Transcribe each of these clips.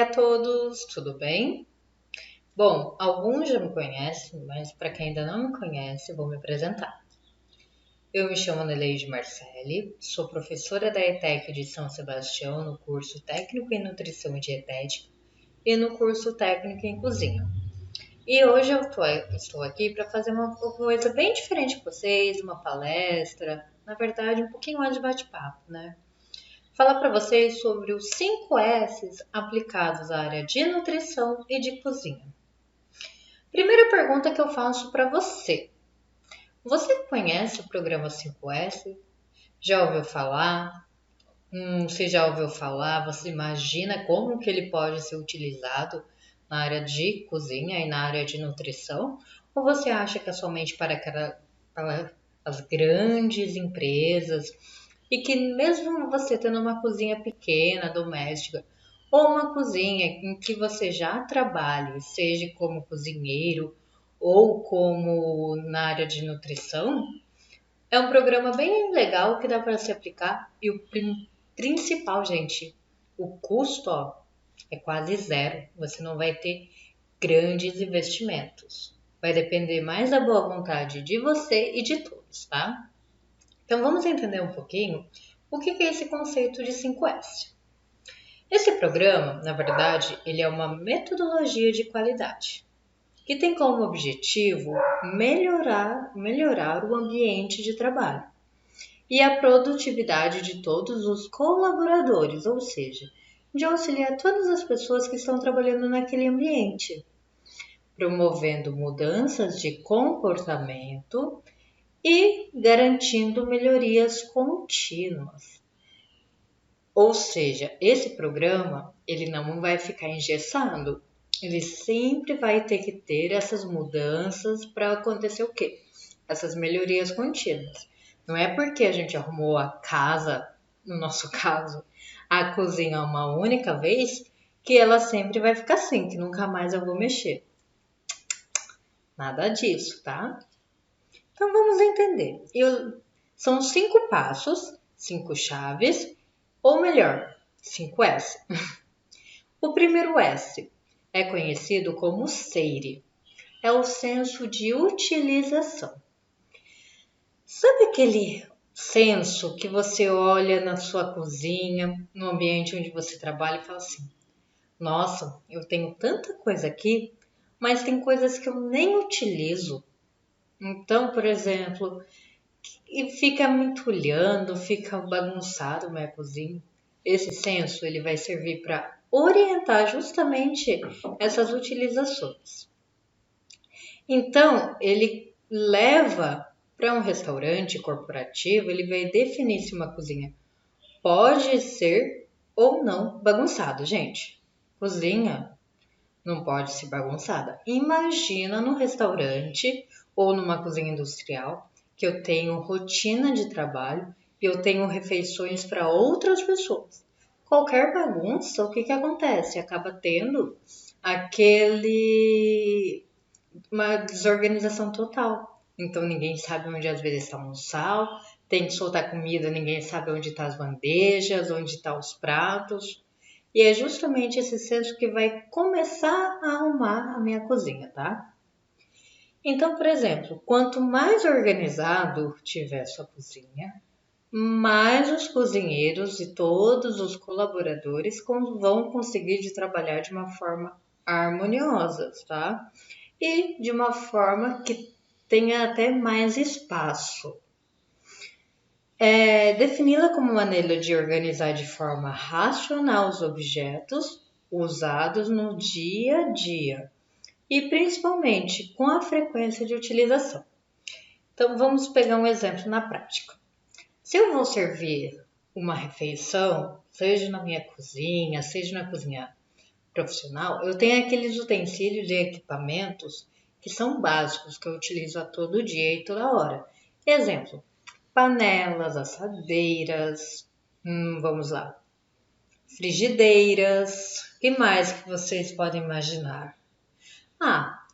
a todos, tudo bem? Bom, alguns já me conhecem, mas para quem ainda não me conhece, vou me apresentar. Eu me chamo Neleide Marcelli, sou professora da ETEC de São Sebastião no curso Técnico em Nutrição e Dietética e no curso Técnico em Cozinha. E hoje eu estou aqui para fazer uma coisa bem diferente com vocês, uma palestra, na verdade um pouquinho mais de bate-papo, né? Falar para vocês sobre os 5 S's aplicados à área de nutrição e de cozinha. Primeira pergunta que eu faço para você. Você conhece o programa 5S? Já ouviu falar? Se já ouviu falar, você imagina como que ele pode ser utilizado na área de cozinha e na área de nutrição? Ou você acha que é somente para as grandes empresas e que mesmo você tendo uma cozinha pequena, doméstica, ou uma cozinha em que você já trabalhe, seja como cozinheiro ou como na área de nutrição, é um programa bem legal que dá para se aplicar e o principal, gente, o custo, ó, é quase zero. Você não vai ter grandes investimentos. Vai depender mais da boa vontade de você e de todos, tá? Então vamos entender um pouquinho o que é esse conceito de 5S. Esse programa, na verdade, ele é uma metodologia de qualidade que tem como objetivo melhorar o ambiente de trabalho e a produtividade de todos os colaboradores, ou seja, de auxiliar todas as pessoas que estão trabalhando naquele ambiente, promovendo mudanças de comportamento e garantindo melhorias contínuas. Ou seja, esse programa ele não vai ficar engessado, ele sempre vai ter que ter essas mudanças para acontecer o quê? Essas melhorias contínuas. Não é porque a gente arrumou a casa, no nosso caso, a cozinha uma única vez, que ela sempre vai ficar assim, que nunca mais eu vou mexer. Nada disso, tá? Então vamos entender. São 5 passos, 5 chaves, ou melhor, 5S. O primeiro S é conhecido como SEIRE. É o senso de utilização. Sabe aquele senso que você olha na sua cozinha, no ambiente onde você trabalha e fala assim: nossa, eu tenho tanta coisa aqui, mas tem coisas que eu nem utilizo. Então, por exemplo, e fica me entulhando, fica bagunçado minha cozinha. Esse senso ele vai servir para orientar justamente essas utilizações. Então, ele leva para um restaurante corporativo, ele vai definir se uma cozinha pode ser ou não bagunçada, gente. Cozinha não pode ser bagunçada. Imagina no restaurante ou numa cozinha industrial que eu tenho rotina de trabalho e eu tenho refeições para outras pessoas. Qualquer bagunça, o que acontece? Acaba tendo uma desorganização total. Então ninguém sabe onde às vezes está um sal, tem que soltar comida, ninguém sabe onde estão as bandejas, onde estão os pratos. E é justamente esse senso que vai começar a arrumar a minha cozinha, tá? Então, por exemplo, quanto mais organizado tiver sua cozinha, mais os cozinheiros e todos os colaboradores vão conseguir trabalhar de uma forma harmoniosa, tá? E de uma forma que tenha até mais espaço. Defini-la como maneira de organizar de forma racional os objetos usados no dia a dia e principalmente com a frequência de utilização. Então vamos pegar um exemplo na prática. Se eu vou servir uma refeição, seja na minha cozinha, seja na cozinha profissional, eu tenho aqueles utensílios e equipamentos que são básicos, que eu utilizo a todo dia e toda hora. Exemplo, panelas, assadeiras, vamos lá, frigideiras, o que mais que vocês podem imaginar?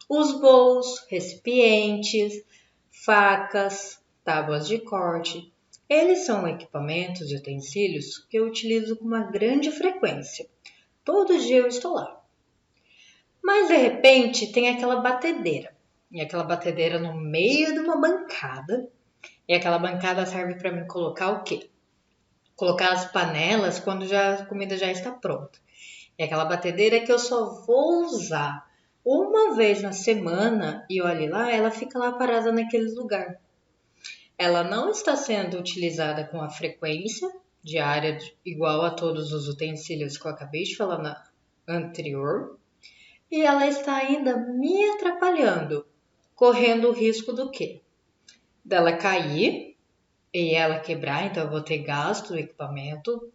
Os bowls, recipientes, facas, tábuas de corte. Eles são equipamentos e utensílios que eu utilizo com uma grande frequência, Todo dia eu estou lá. Mas de repente tem aquela batedeira. E aquela batedeira no meio de uma bancada. E aquela bancada serve para mim colocar o quê? Colocar as panelas quando a comida já está pronta. E aquela batedeira que eu só vou usar uma vez na semana e olhe lá, ela fica lá parada naquele lugar. Ela não está sendo utilizada com a frequência diária igual a todos os utensílios que eu acabei de falar na anterior. E ela está ainda me atrapalhando, correndo o risco do quê? Dela cair e ela quebrar, então eu vou ter gasto do equipamento,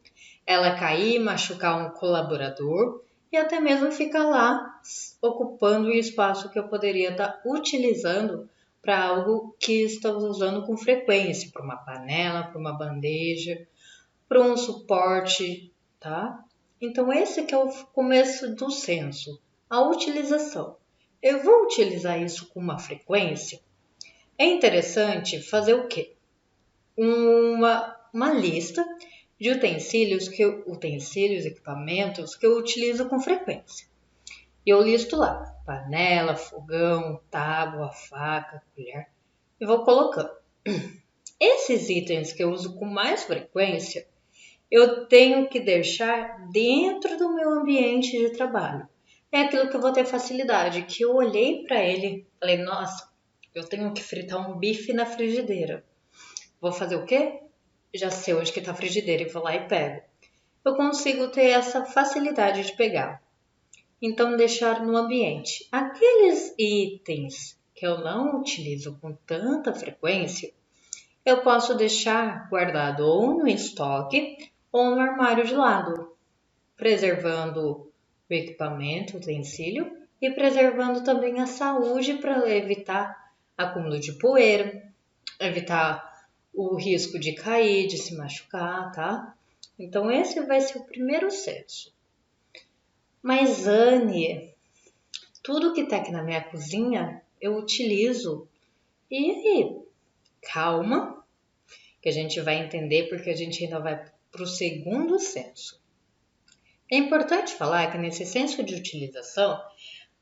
ela cair, machucar um colaborador e até mesmo ficar lá ocupando o espaço que eu poderia estar utilizando para algo que estamos usando com frequência, para uma panela, para uma bandeja, para um suporte, tá? Então esse que é o começo do senso, a utilização. Eu vou utilizar isso com uma frequência? É interessante fazer o quê? Uma lista de utensílios, equipamentos que eu utilizo com frequência. E eu listo lá, panela, fogão, tábua, faca, colher, e vou colocando. Esses itens que eu uso com mais frequência, eu tenho que deixar dentro do meu ambiente de trabalho. É aquilo que eu vou ter facilidade, que eu olhei para ele, falei, nossa, eu tenho que fritar um bife na frigideira. Vou fazer o quê? Já sei onde que está a frigideira e vou lá e pego. Eu consigo ter essa facilidade de pegar. Então, deixar no ambiente. Aqueles itens que eu não utilizo com tanta frequência, eu posso deixar guardado ou no estoque ou no armário de lado, preservando o equipamento, o utensílio e preservando também a saúde para evitar acúmulo de poeira, evitar o risco de cair, de se machucar, tá? Então esse vai ser o primeiro senso. Mas Anne, tudo que tá aqui na minha cozinha eu utilizo. E aí, calma, que a gente vai entender porque a gente ainda vai para o segundo senso. É importante falar que nesse senso de utilização,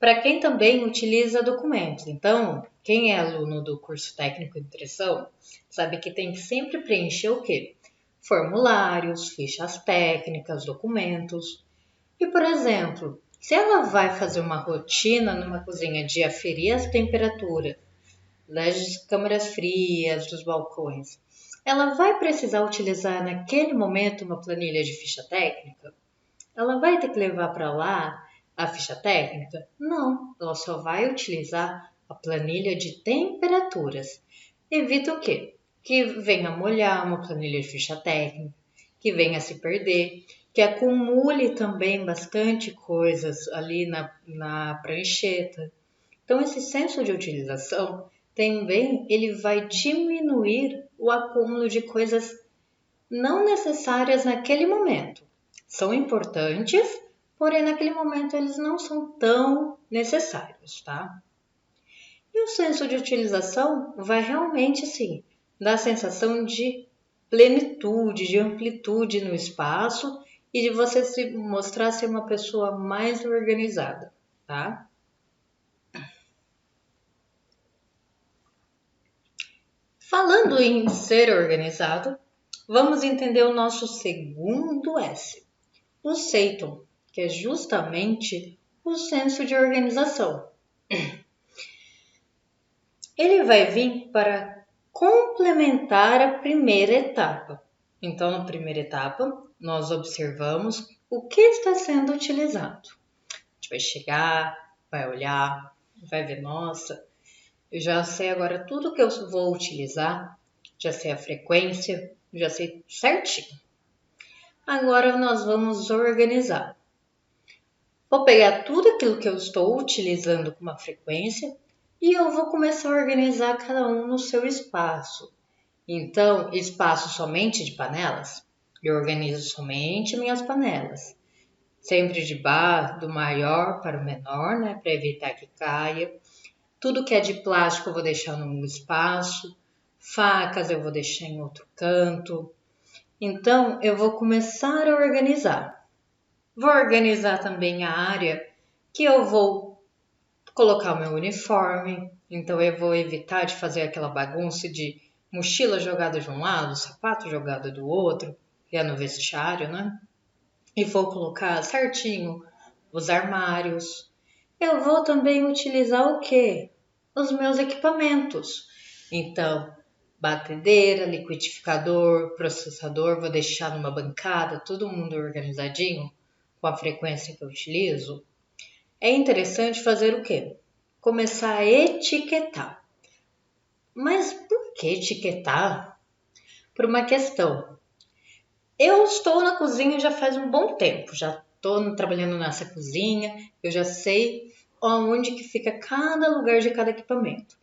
para quem também utiliza documentos. Então, quem é aluno do curso técnico de nutrição, sabe que tem que sempre preencher o quê? Formulários, fichas técnicas, documentos. E, por exemplo, se ela vai fazer uma rotina numa cozinha de aferir as temperaturas das câmaras frias, dos balcões, ela vai precisar utilizar naquele momento uma planilha de ficha técnica? Ela vai ter que levar para lá a ficha técnica? Não, ela só vai utilizar a planilha de temperaturas. Evita o quê? Que venha molhar uma planilha de ficha técnica, que venha se perder, que acumule também bastante coisas ali na prancheta. Então, esse senso de utilização também ele vai diminuir o acúmulo de coisas não necessárias naquele momento. São importantes, porém naquele momento eles não são tão necessários, tá? E o senso de utilização vai realmente, sim, dar a sensação de plenitude, de amplitude no espaço e de você se mostrar ser uma pessoa mais organizada, tá? Falando em ser organizado, vamos entender o nosso segundo S, o Seiton, que é justamente o senso de organização. Ele vai vir para complementar a primeira etapa. Então, na primeira etapa, nós observamos o que está sendo utilizado. A gente vai chegar, vai olhar, vai ver, nossa, eu já sei agora tudo que eu vou utilizar, já sei a frequência, já sei certinho. Agora nós vamos organizar. Vou pegar tudo aquilo que eu estou utilizando com uma frequência e eu vou começar a organizar cada um no seu espaço. Então, espaço somente de panelas? Eu organizo somente minhas panelas. Sempre do maior para o menor, né? Para evitar que caia. Tudo que é de plástico eu vou deixar num espaço. Facas eu vou deixar em outro canto. Então, eu vou começar a organizar. Vou organizar também a área que eu vou colocar o meu uniforme. Então eu vou evitar de fazer aquela bagunça de mochila jogada de um lado, sapato jogado do outro, que é no vestiário, né? E vou colocar certinho os armários. Eu vou também utilizar o quê? Os meus equipamentos. Então, batedeira, liquidificador, processador, vou deixar numa bancada, todo mundo organizadinho, com a frequência que eu utilizo. É interessante fazer o quê? Começar a etiquetar. Mas por que etiquetar? Por uma questão. Eu estou na cozinha já faz um bom tempo, já estou trabalhando nessa cozinha, eu já sei onde que fica cada lugar de cada equipamento.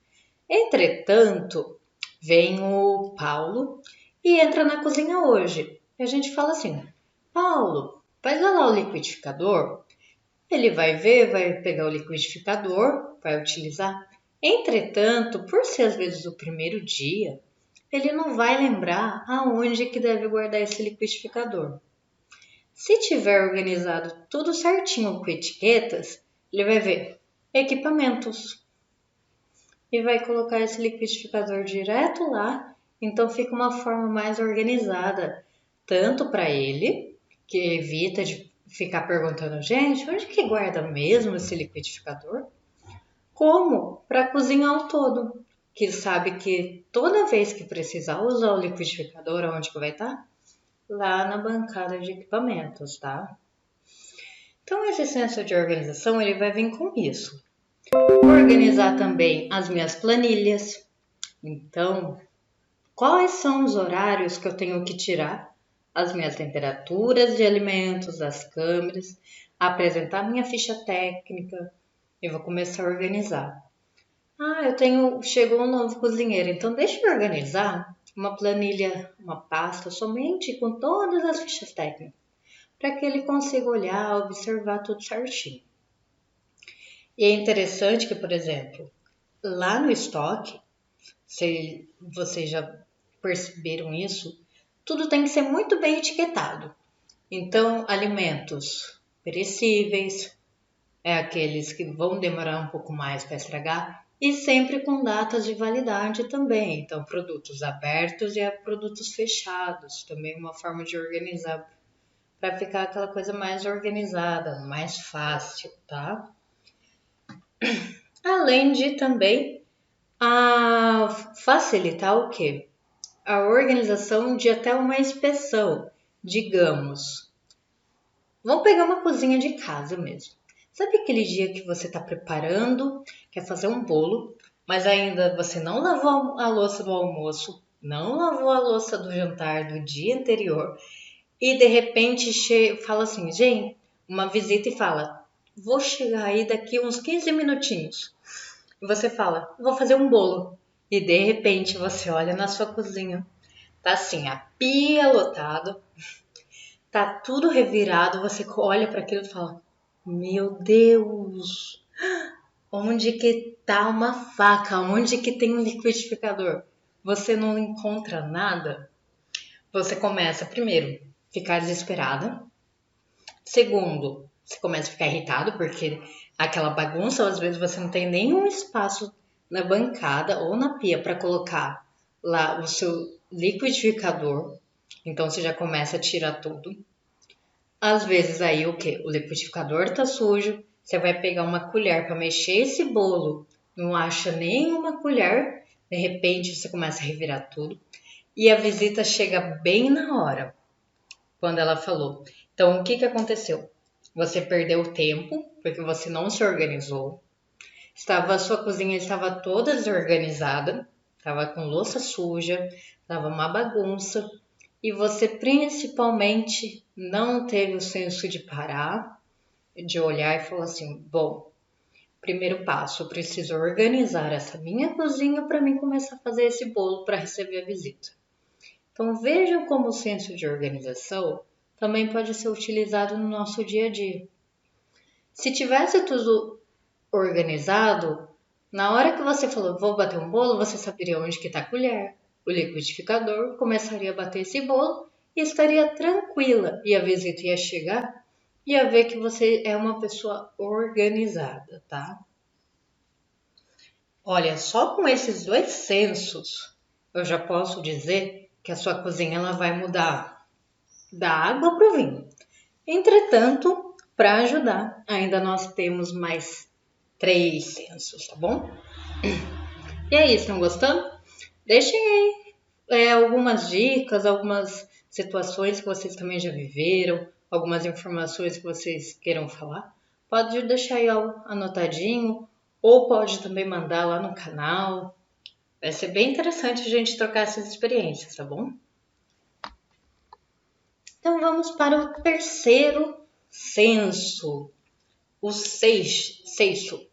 Entretanto, vem o Paulo e entra na cozinha hoje. E a gente fala assim: Paulo, pega lá o liquidificador. Ele vai ver, vai pegar o liquidificador, vai utilizar. Entretanto, por ser às vezes o primeiro dia, ele não vai lembrar aonde que deve guardar esse liquidificador. Se tiver organizado tudo certinho com etiquetas, ele vai ver equipamentos e vai colocar esse liquidificador direto lá, então fica uma forma mais organizada, tanto para ele, que evita de ficar perguntando, gente, onde que guarda mesmo esse liquidificador? Como para cozinhar o todo, que sabe que toda vez que precisar usar o liquidificador, onde que vai estar? Lá na bancada de equipamentos, tá? Então esse senso de organização ele vai vir com isso. Organizar também as minhas planilhas. Então, quais são os horários que eu tenho que tirar as minhas temperaturas de alimentos, das câmeras, apresentar minha ficha técnica e vou começar a organizar. Chegou um novo cozinheiro, então deixa eu organizar uma planilha, uma pasta somente com todas as fichas técnicas, para que ele consiga olhar, observar tudo certinho. E é interessante que, por exemplo, lá no estoque, se vocês já perceberam isso, tudo tem que ser muito bem etiquetado. Então, alimentos perecíveis, é aqueles que vão demorar um pouco mais para estragar, e sempre com datas de validade também. Então, produtos abertos e produtos fechados, também uma forma de organizar para ficar aquela coisa mais organizada, mais fácil, tá? Além de também facilitar o quê? A organização de até uma inspeção, digamos. Vamos pegar uma cozinha de casa mesmo. Sabe aquele dia que você está preparando, quer fazer um bolo, mas ainda você não lavou a louça do almoço, não lavou a louça do jantar do dia anterior, e de repente fala assim, gente, uma visita e fala, vou chegar aí daqui uns 15 minutinhos. E você fala, vou fazer um bolo. E de repente você olha na sua cozinha, tá assim, a pia lotada, tá tudo revirado, você olha para aquilo e fala, meu Deus, onde que tá uma faca? Onde que tem um liquidificador? Você não encontra nada? Você começa, primeiro, ficar desesperada. Segundo, você começa a ficar irritado porque aquela bagunça, às vezes você não tem nenhum espaço na bancada ou na pia para colocar lá o seu liquidificador. Então você já começa a tirar tudo. Às vezes aí o que? O liquidificador tá sujo, você vai pegar uma colher para mexer esse bolo, não acha nenhuma colher, de repente você começa a revirar tudo e a visita chega bem na hora, quando ela falou. Então o que que aconteceu? Você perdeu tempo porque você não se organizou. A sua cozinha estava toda desorganizada, estava com louça suja, estava uma bagunça e você principalmente não teve o senso de parar, de olhar e falar assim: bom, primeiro passo, eu preciso organizar essa minha cozinha para mim começar a fazer esse bolo para receber a visita. Então vejam como o senso de organização também pode ser utilizado no nosso dia a dia. Se tivesse tudo organizado, na hora que você falou vou bater um bolo, você saberia onde que está a colher, o liquidificador, começaria a bater esse bolo e estaria tranquila. E a visita ia chegar e a ver que você é uma pessoa organizada, tá? Olha, só com esses dois sensos, eu já posso dizer que a sua cozinha ela vai mudar da água para o vinho. Entretanto, para ajudar, ainda nós temos mais três sensos, tá bom? E aí, estão gostando? Deixem aí algumas dicas, algumas situações que vocês também já viveram, algumas informações que vocês queiram falar. Pode deixar aí anotadinho, ou pode também mandar lá no canal. Vai ser bem interessante a gente trocar essas experiências, tá bom? Então vamos para o terceiro senso, o seiso,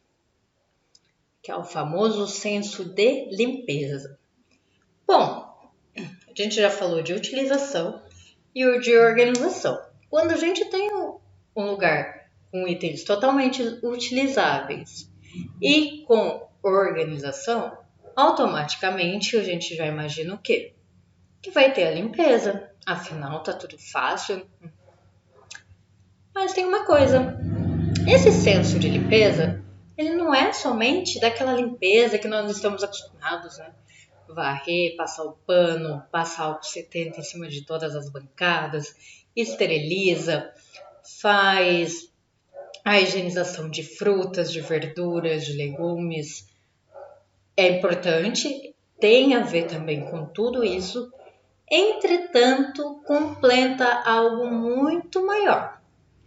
que é o famoso senso de limpeza. Bom, a gente já falou de utilização e o de organização. Quando a gente tem um lugar com itens totalmente utilizáveis e com organização, automaticamente a gente já imagina o quê? Que vai ter a limpeza. Afinal, tá tudo fácil. Mas tem uma coisa, esse senso de limpeza, ele não é somente daquela limpeza que nós estamos acostumados, né? Varrer, passar o pano, passar álcool 70 em cima de todas as bancadas, esteriliza, faz a higienização de frutas, de verduras, de legumes. É importante, tem a ver também com tudo isso, entretanto, completa algo muito maior.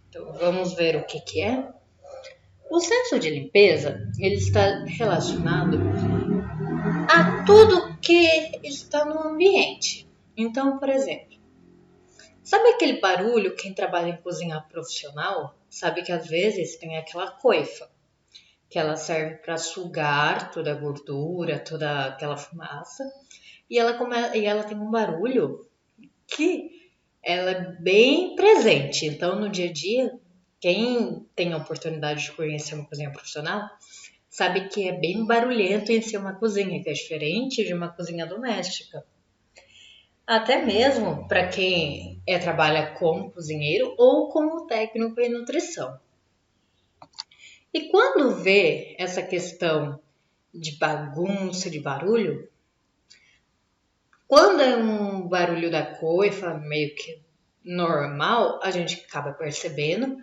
Então, vamos ver o que é. O senso de limpeza, ele está relacionado a tudo que está no ambiente. Então, por exemplo, sabe aquele barulho, quem trabalha em cozinha profissional, sabe que às vezes tem aquela coifa, que ela serve para sugar toda a gordura, toda aquela fumaça, e ela tem um barulho que ela é bem presente. Então, no dia a dia, quem tem a oportunidade de conhecer uma cozinha profissional, sabe que é bem barulhento em ser uma cozinha, que é diferente de uma cozinha doméstica. Até mesmo para quem trabalha como cozinheiro ou como técnico em nutrição. E quando vê essa questão de bagunça, de barulho, quando é um barulho da coifa, meio que normal, a gente acaba percebendo,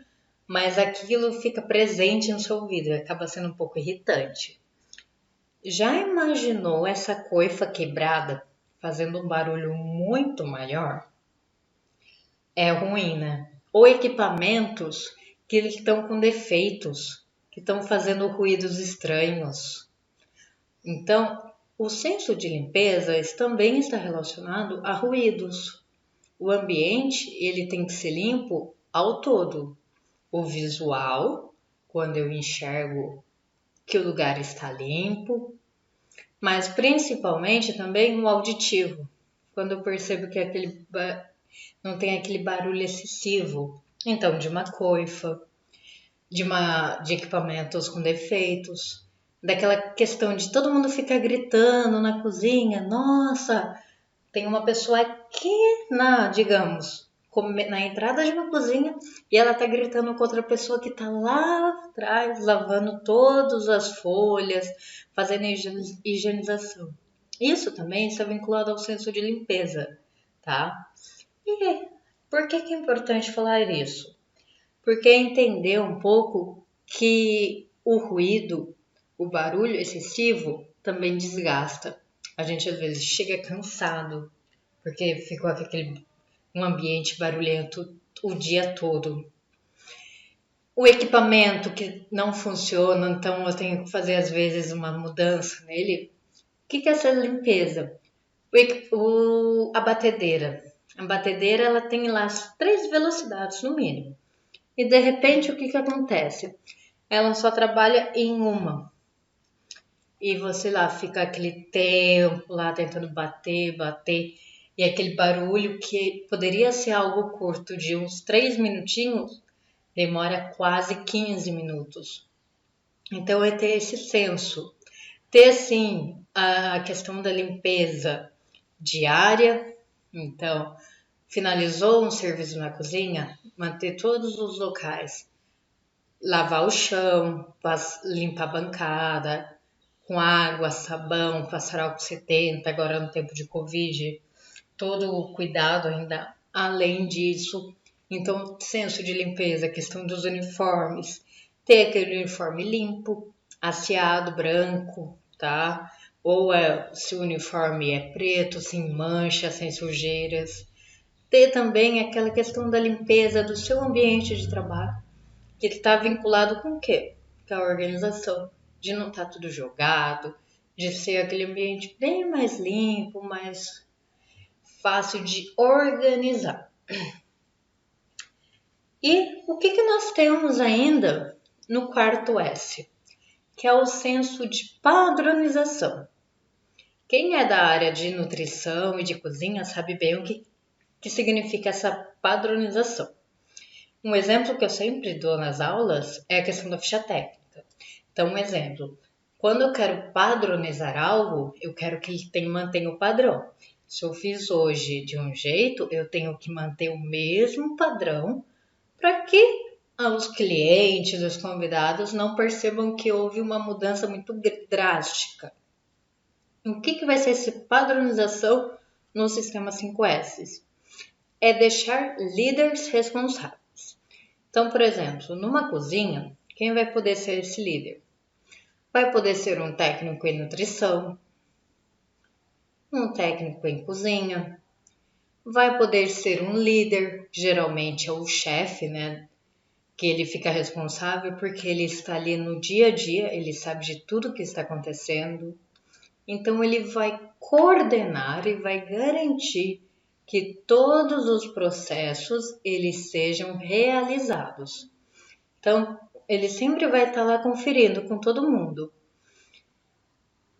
mas aquilo fica presente no seu ouvido e acaba sendo um pouco irritante. Já imaginou essa coifa quebrada fazendo um barulho muito maior? É ruim, né? Ou equipamentos que eles estão com defeitos, que estão fazendo ruídos estranhos. Então, o senso de limpeza também está relacionado a ruídos. O ambiente, ele tem que ser limpo ao todo. O visual, quando eu enxergo que o lugar está limpo, mas principalmente também o auditivo, quando eu percebo que não tem aquele barulho excessivo. Então, de uma coifa, de equipamentos com defeitos, daquela questão de todo mundo ficar gritando na cozinha, nossa, tem uma pessoa aqui digamos, na entrada de uma cozinha e ela tá gritando com outra pessoa que tá lá atrás, lavando todas as folhas, fazendo higienização. Isso também está vinculado ao senso de limpeza, tá? E por que é importante falar isso? Porque é entender um pouco que o ruído, o barulho excessivo também desgasta. A gente às vezes chega cansado, porque ficou um ambiente barulhento o dia todo. O equipamento que não funciona, então eu tenho que fazer às vezes uma mudança nele. O que é essa limpeza? A batedeira. A batedeira ela tem lá 3 velocidades no mínimo. E de repente o que acontece? Ela só trabalha em uma. E você lá fica aquele tempo lá tentando bater. E aquele barulho que poderia ser algo curto de uns 3 minutinhos, demora quase 15 minutos. Então é ter esse senso. Ter sim a questão da limpeza diária. Então, Finalizou um serviço na cozinha, manter todos os locais, lavar o chão, limpar a bancada, com água, sabão, passar álcool 70, agora no tempo de Covid, todo o cuidado ainda além disso. Então, senso de limpeza, questão dos uniformes, ter aquele uniforme limpo, asseado, branco, tá? Ou se o uniforme é preto, sem mancha, sem sujeiras. Ter também aquela questão da limpeza do seu ambiente de trabalho, que está vinculado com o quê? Com a organização, de não estar tudo jogado, de ser aquele ambiente bem mais limpo, mais fácil de organizar. E o que nós temos ainda no quarto S, que é o senso de padronização. Quem é da área de nutrição e de cozinha sabe bem o que significa essa padronização. Um exemplo que eu sempre dou nas aulas é a questão da ficha técnica. Então, um exemplo, quando eu quero padronizar algo, eu quero que ele mantenha o padrão. Se eu fiz hoje de um jeito, eu tenho que manter o mesmo padrão para que os clientes, os convidados não percebam que houve uma mudança muito drástica. O que vai ser essa padronização no sistema 5S? É deixar líderes responsáveis. Então, por exemplo, numa cozinha, quem vai poder ser esse líder? Vai poder ser um técnico em nutrição, um técnico em cozinha, vai poder ser um líder, geralmente é o chefe, né? Que ele fica responsável porque ele está ali no dia a dia, ele sabe de tudo que está acontecendo. Então ele vai coordenar e vai garantir que todos os processos eles sejam realizados. Então, ele sempre vai estar lá conferindo com todo mundo.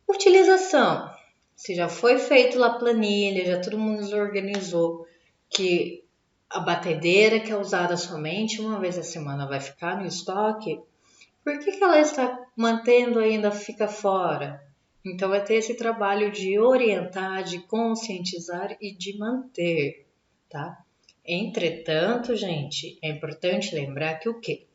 Utilização. Se já foi feito lá a planilha, já todo mundo organizou que a batedeira que é usada somente uma vez a semana vai ficar no estoque, por que ela está mantendo ainda fica fora? Então, é ter esse trabalho de orientar, de conscientizar e de manter, tá? Entretanto, gente, é importante lembrar que o quê?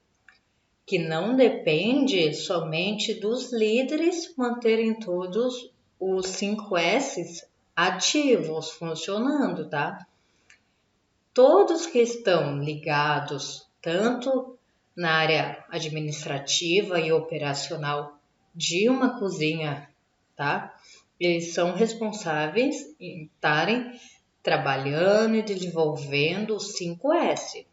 Que não depende somente dos líderes manterem todos os 5 S's ativos, funcionando, tá? Todos que estão ligados, tanto na área administrativa e operacional de uma cozinha, tá? Eles são responsáveis em estarem trabalhando e desenvolvendo os 5S.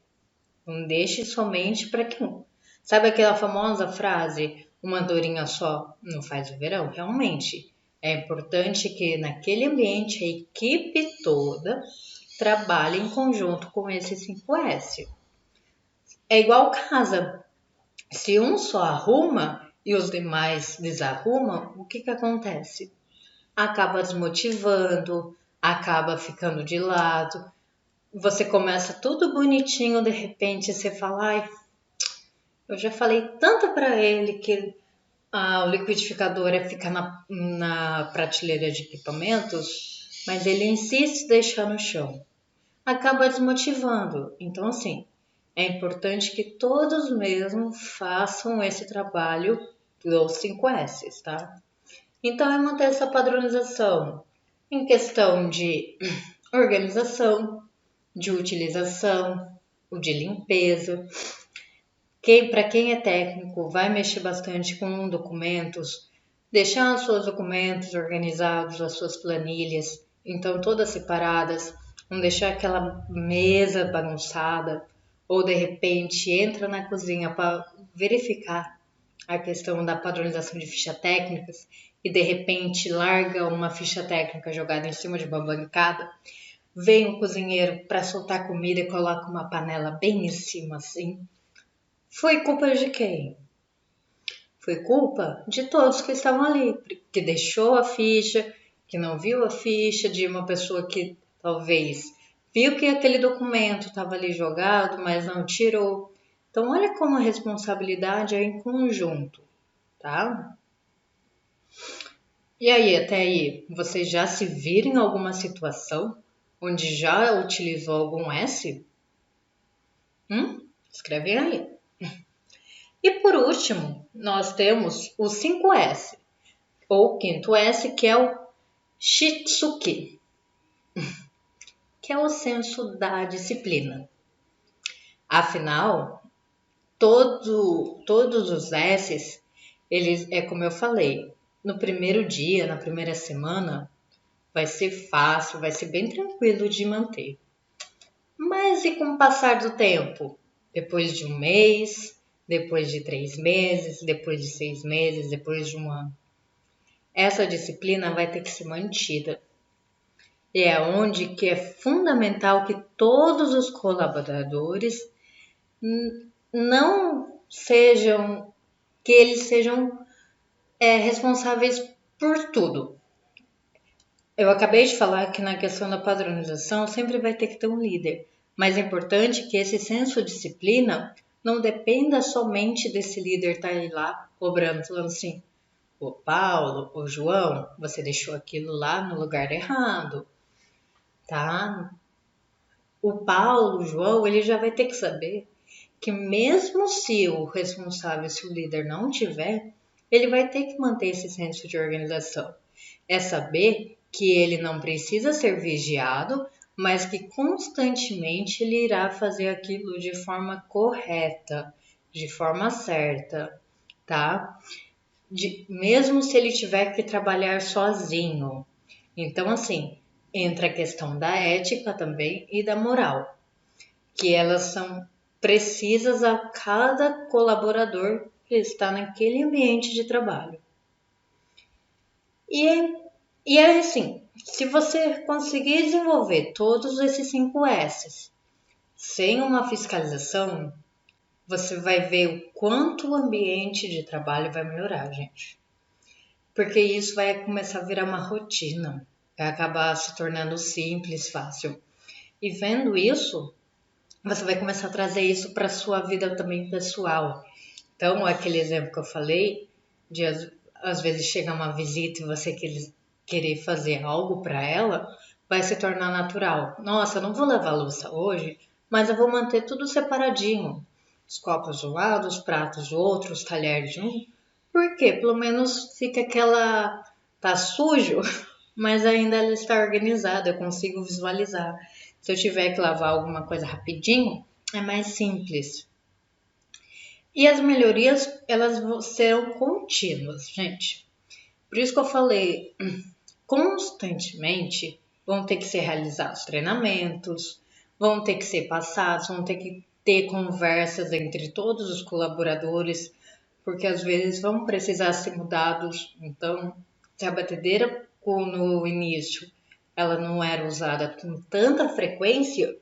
Não deixe somente para quem. Sabe aquela famosa frase, uma andorinha só não faz o verão? Realmente, é importante que naquele ambiente a equipe toda trabalhe em conjunto com esse 5S. É igual casa. Se um só arruma e os demais desarrumam, o que acontece? Acaba desmotivando, acaba ficando de lado. Você começa tudo bonitinho, de repente você fala, ai, eu já falei tanto para ele que o liquidificador é ficar na prateleira de equipamentos, mas ele insiste em deixar no chão. Acaba desmotivando. Então, assim, é importante que todos mesmo façam esse trabalho dos 5 S's, tá? Então, é manter essa padronização em questão de organização, de utilização, o de limpeza. Para quem é técnico, vai mexer bastante com documentos, deixar os seus documentos organizados, as suas planilhas, então todas separadas, não deixar aquela mesa bagunçada, ou de repente entra na cozinha para verificar a questão da padronização de fichas técnicas e de repente larga uma ficha técnica jogada em cima de uma bancada, vem o cozinheiro para soltar comida e coloca uma panela bem em cima assim. Foi culpa de quem? Foi culpa de todos que estavam ali, que deixou a ficha, que não viu a ficha, de uma pessoa que talvez viu que aquele documento estava ali jogado, mas não tirou. Então, olha como a responsabilidade é em conjunto, tá? E aí, até aí, vocês já se viram em alguma situação onde já utilizou algum S? Escreve aí. E por último, nós temos o 5S, ou quinto S, que é o Shitsuki, que é o senso da disciplina. Afinal, todos os S's, eles, é como eu falei, no primeiro dia, na primeira semana, vai ser fácil, vai ser bem tranquilo de manter. Mas e com o passar do tempo? Depois de um mês, depois de 3 meses, depois de 6 meses, depois de um ano. Essa disciplina vai ter que ser mantida. E é onde que é fundamental que todos os colaboradores não sejam, que eles sejam responsáveis por tudo. Eu acabei de falar que na questão da padronização sempre vai ter que ter um líder, mas é importante que esse senso de disciplina não dependa somente desse líder estar aí lá cobrando, falando assim, ô Paulo, ô João, você deixou aquilo lá no lugar errado, tá? O Paulo, o João, ele já vai ter que saber que mesmo se o responsável, se o líder não tiver, ele vai ter que manter esse senso de organização. É saber que ele não precisa ser vigiado, mas que constantemente ele irá fazer aquilo de forma correta, de forma certa, tá? Mesmo se ele tiver que trabalhar sozinho. Então, assim, entra a questão da ética também e da moral, que elas são precisas a cada colaborador que está naquele ambiente de trabalho. E é assim, se você conseguir desenvolver todos esses 5 S's sem uma fiscalização, você vai ver o quanto o ambiente de trabalho vai melhorar, gente. Porque isso vai começar a virar uma rotina, vai acabar se tornando simples, fácil. E vendo isso, você vai começar a trazer isso para a sua vida também pessoal. Então, aquele exemplo que eu falei, de às vezes chegar uma visita e você querer fazer algo para ela, vai se tornar natural. Nossa, eu não vou lavar a louça hoje, mas eu vou manter tudo separadinho. Os copos de um lado, os pratos do outro, os talheres de um. Por quê? Pelo menos fica aquela... Tá sujo, mas ainda ela está organizada, eu consigo visualizar. Se eu tiver que lavar alguma coisa rapidinho, é mais simples. E as melhorias, elas serão contínuas, gente. Por isso que eu falei, constantemente vão ter que ser realizados treinamentos, vão ter que ser passados, vão ter que ter conversas entre todos os colaboradores, porque às vezes vão precisar ser mudados. Então, se a batedeira no início ela não era usada com tanta frequência,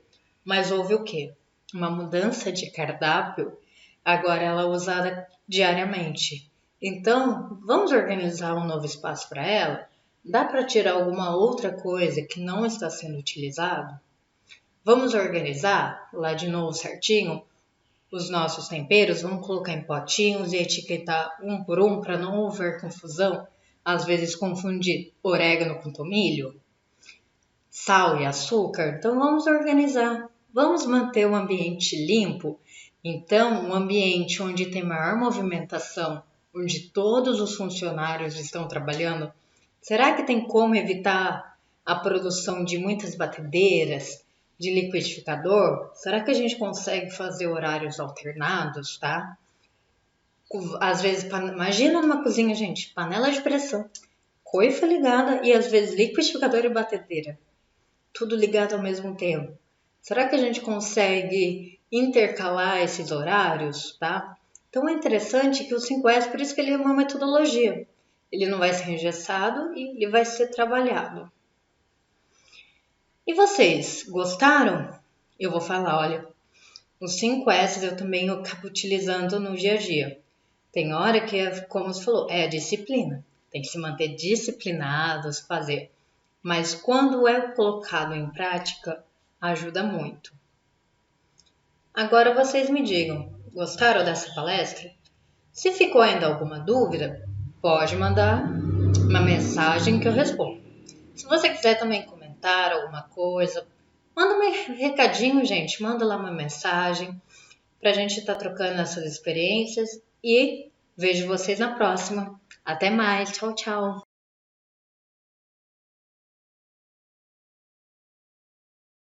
mas houve o quê? Uma mudança de cardápio, agora ela é usada diariamente. Então, vamos organizar um novo espaço para ela? Dá para tirar alguma outra coisa que não está sendo utilizado? Vamos organizar lá de novo certinho os nossos temperos, vamos colocar em potinhos e etiquetar um por um para não haver confusão. Às vezes confundir orégano com tomilho, sal e açúcar. Então vamos organizar, vamos manter o ambiente limpo. Então, um ambiente onde tem maior movimentação, onde todos os funcionários estão trabalhando, será que tem como evitar a produção de muitas batedeiras, de liquidificador? Será que a gente consegue fazer horários alternados, tá? Às vezes, imagina numa cozinha, gente, panela de pressão, coifa ligada e às vezes liquidificador e batedeira, tudo ligado ao mesmo tempo. Será que a gente consegue intercalar esses horários, tá? Então é interessante que o 5S, por isso que ele é uma metodologia. Ele não vai ser engessado e ele vai ser trabalhado. E vocês, gostaram? Eu vou falar, olha, os 5S eu também acabo utilizando no dia a dia. Tem hora que, como você falou, é a disciplina. Tem que se manter disciplinados, fazer. Mas quando é colocado em prática, ajuda muito. Agora vocês me digam, gostaram dessa palestra? Se ficou ainda alguma dúvida, pode mandar uma mensagem que eu respondo. Se você quiser também comentar alguma coisa, Manda um recadinho, gente. Manda lá uma mensagem pra gente estar trocando essas experiências e vejo vocês na próxima. Até mais. Tchau, tchau.